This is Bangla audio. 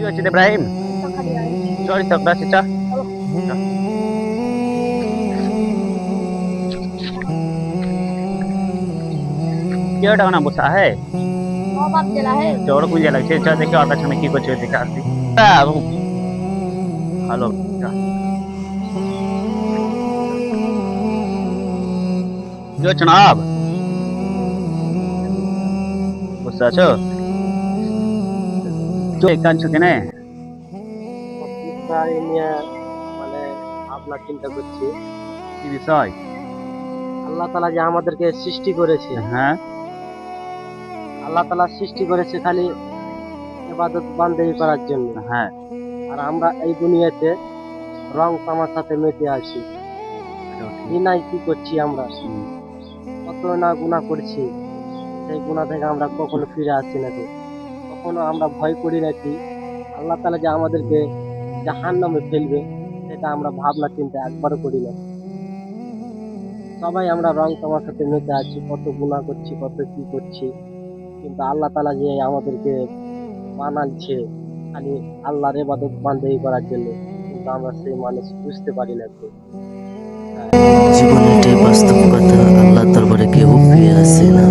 হচ্ছে ইব্রাহিম? চল তকরা চিচা। क्या डाउन बसा है? बाप जला है। जोड़ कुंजे लग छे। चल देखो और पाछा में की कुछ देखा आसी। हेलो। जो जनाब বুঝতে আছো? তো কাঁদছো কেন? তাই নিয়ে মানে ভাবনা চিন্তা করছি। কি বিষয়? আল্লাহ তাআলা যে আমাদেরকে সৃষ্টি করেছে, হ্যাঁ আল্লাহ তাআলা সৃষ্টি করেছে খালি ইবাদত বান্দেগি করার জন্য। হ্যাঁ আর আমরা এই দুনিয়াতে রং তামাশাতে মেতে আছি। দিনাই কি করছি আমরা, কত না গুনাহ করছি। সেই গুনাহ থেকে আমরা কখনো ফিরে আসছি নাকি, কখনো আমরা ভয় করি নাকি আল্লাহ তাআলা যে আমাদেরকে জাহান্নামে ফেলবে, সেটা আমরা ভাবনা চিন্তা একবারও করি না। সবাই আমরা রং তামাশাতে মেতে আছি, কত গুনাহ করছি, কত কি করছি, কিন্তু আল্লাহ তাআলা যে আমাদেরকে বানাচ্ছে খালি আল্লাহর ইবাদত বান্দেগি করার জন্য, কিন্তু আমরা সেই মানুষ বুঝতে পারি না তো। জীবনে এটাই বাস্তব কথা, আল্লাহর দরবারে কেউ ফিরে আসে না।